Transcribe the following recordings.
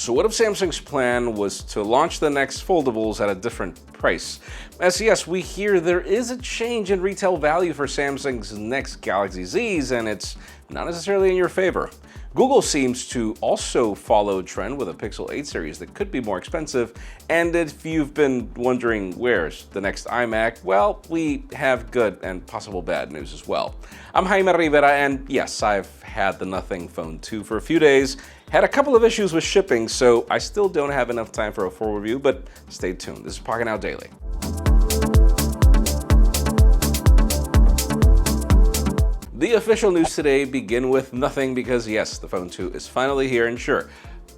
So what if Samsung's plan was to launch the next foldables at a different price? As yes, we hear there is a change in retail value for Samsung's next Galaxy Zs, and it's not necessarily in your favor. Google seems to also follow trend with a Pixel 8 series that could be more expensive, and if you've been wondering where's the next iMac, well, we have good and possible bad news as well. I'm Jaime Rivera, and yes, I've had the Nothing Phone 2 for a few days, had a couple of issues with shipping, so I still don't have enough time for a full review, but stay tuned. This is Pocketnow Daily. The official news today begin with nothing because yes, the Phone 2 is finally here, and sure,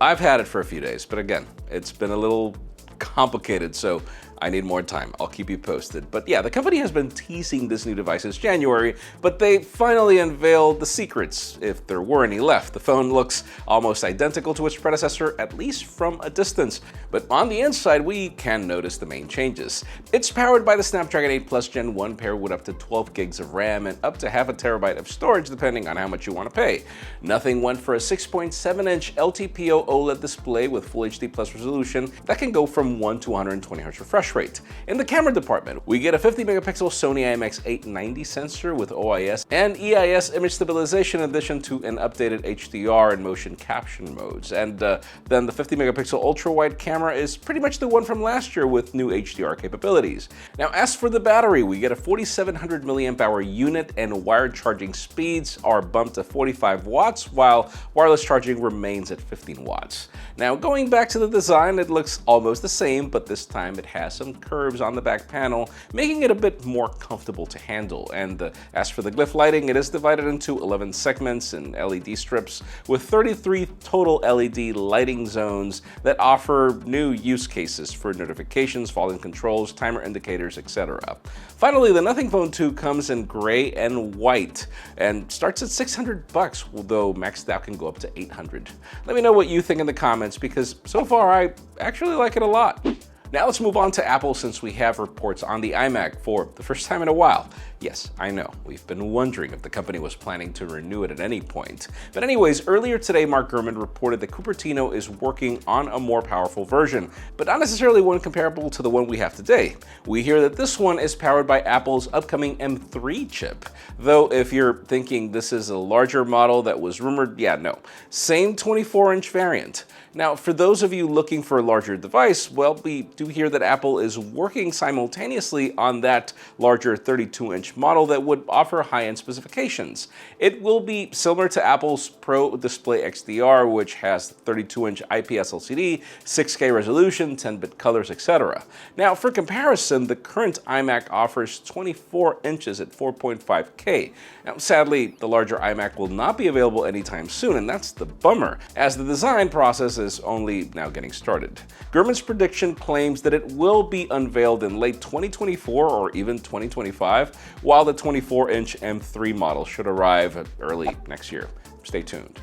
I've had it for a few days, but again, it's been a little complicated, so I need more time. I'll keep you posted. But yeah, the company has been teasing this new device since January, but they finally unveiled the secrets, if there were any left. The phone looks almost identical to its predecessor, at least from a distance. But on the inside, we can notice the main changes. It's powered by the Snapdragon 8 Plus Gen 1 paired with up to 12 gigs of RAM and up to half a terabyte of storage, depending on how much you want to pay. Nothing went for a 6.7-inch LTPO OLED display with Full HD Plus resolution that can go from 1 to 120 Hz refresh rate. In the camera department, we get a 50-megapixel Sony IMX890 sensor with OIS and EIS image stabilization in addition to an updated HDR and motion capture modes. And then the 50-megapixel ultra-wide camera is pretty much the one from last year with new HDR capabilities. Now, as for the battery, we get a 4700 mAh unit and wired charging speeds are bumped to 45 watts while wireless charging remains at 15 watts. Now, going back to the design, it looks almost the same, but this time it has some curves on the back panel, making it a bit more comfortable to handle. And as for the glyph lighting, it is divided into 11 segments and LED strips with 33 total LED lighting zones that offer new use cases for notifications, volume controls, timer indicators, etc. Finally, the Nothing Phone 2 comes in gray and white and starts at $600, although maxed out can go up to $800. Let me know what you think in the comments because so far I actually like it a lot. Now let's move on to Apple since we have reports on the iMac for the first time in a while. Yes, I know, we've been wondering if the company was planning to renew it at any point. But anyways, earlier today Mark Gurman reported that Cupertino is working on a more powerful version, but not necessarily one comparable to the one we have today. We hear that this one is powered by Apple's upcoming M3 chip. Though if you're thinking this is a larger model that was rumored, yeah, no. Same 24-inch variant. Now, for those of you looking for a larger device, well, we do hear that Apple is working simultaneously on that larger 32-inch model that would offer high-end specifications. It will be similar to Apple's Pro Display XDR, which has 32-inch IPS LCD, 6K resolution, 10-bit colors, etc. Now, for comparison, the current iMac offers 24 inches at 4.5K. Now, sadly, the larger iMac will not be available anytime soon, and that's the bummer, as the design process is only now getting started. Gurman's prediction claims that it will be unveiled in late 2024 or even 2025, while the 24-inch M3 model should arrive early next year. Stay tuned.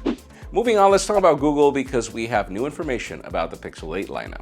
Moving on, let's talk about Google because we have new information about the Pixel 8 lineup.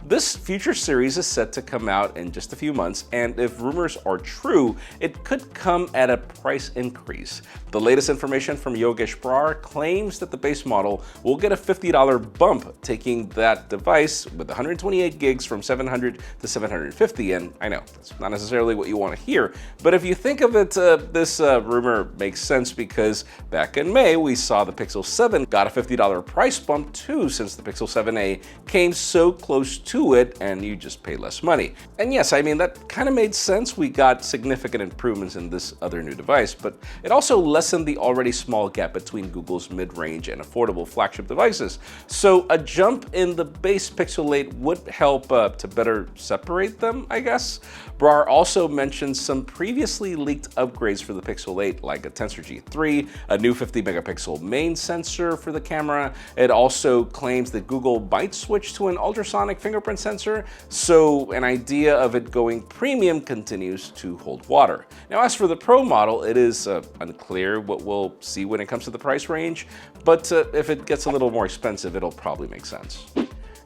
This future series is set to come out in just a few months, and if rumors are true, it could come at a price increase. The latest information from Yogesh Brar claims that the base model will get a $50 bump, taking that device with 128 gigs from 700 to 750, and I know, that's not necessarily what you want to hear, but if you think of it, this rumor makes sense because back in May, we saw the Pixel 7 got a $50 price bump too, since the Pixel 7a came so close to it and you just pay less money. And yes, I mean, that kind of made sense. We got significant improvements in this other new device, but it also lessened the already small gap between Google's mid-range and affordable flagship devices. So a jump in the base Pixel 8 would help to better separate them, I guess. Brar also mentioned some previously leaked upgrades for the Pixel 8, like a Tensor G3, a new 50-megapixel main sensor for the camera. It also claims that Google might switch to an ultrasonic fingerprint sensor, so an idea of it going premium continues to hold water. Now, as for the Pro model, it is unclear what we'll see when it comes to the price range, but if it gets a little more expensive, it'll probably make sense.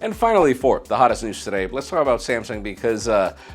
And finally, for the hottest news today, let's talk about Samsung because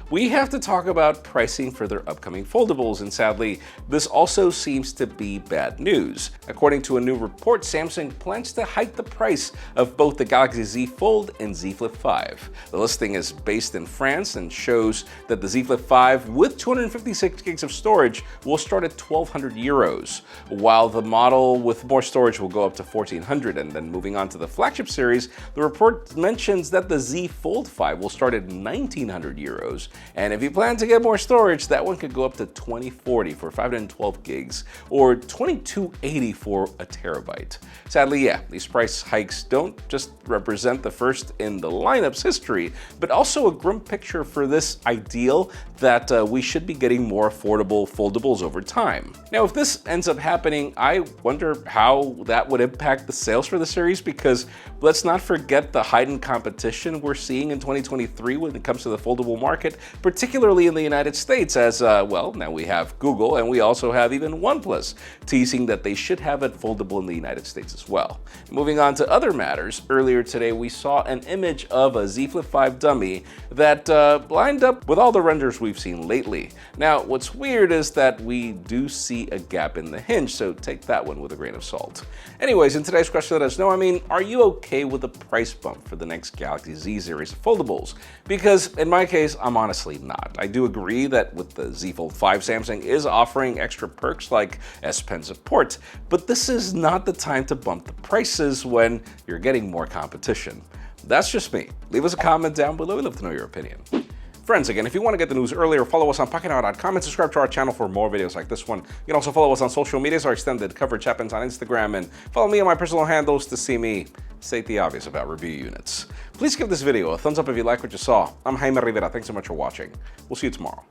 we have to talk about pricing for their upcoming foldables, and sadly, this also seems to be bad news. According to a new report, Samsung plans to hike the price of both the Galaxy Z Fold and Z Flip 5. The listing is based in France and shows that the Z Flip 5 with 256 gigs of storage will start at 1,200 euros, while the model with more storage will go up to 1,400. And then moving on to the flagship series, the report mentions that the Z Fold 5 will start at 1,900 euros. And if you plan to get more storage, that one could go up to 2040 for 512 gigs or 2280 for a terabyte. Sadly, yeah, these price hikes don't just represent the first in the lineup's history, but also a grim picture for this ideal that we should be getting more affordable foldables over time. Now, if this ends up happening, I wonder how that would impact the sales for the series, because let's not forget the heightened competition we're seeing in 2023 when it comes to the foldable market, particularly in the United States, as well, now we have Google and we also have even OnePlus teasing that they should have it foldable in the United States as well. Moving on to other matters, earlier today we saw an image of a Z Flip 5 dummy that lined up with all the renders we've seen lately. Now, what's weird is that we do see a gap in the hinge, so take that one with a grain of salt. Anyways, in today's question, let us know, are you okay with the price bump for the next Galaxy Z series of foldables? Because in my case, I'm honestly not. I do agree that with the Z Fold 5, Samsung is offering extra perks like S Pen support, but this is not the time to bump the prices when you're getting more competition. That's just me. Leave us a comment down below. We'd love to know your opinion. Friends, again, if you want to get the news earlier, follow us on Pocketnow.com and subscribe to our channel for more videos like this one. You can also follow us on social media. Our extended coverage happens on Instagram, and follow me on my personal handles to see me state the obvious about review units. Please give this video a thumbs up if you like what you saw. I'm Jaime Rivera. Thanks so much for watching. We'll see you tomorrow.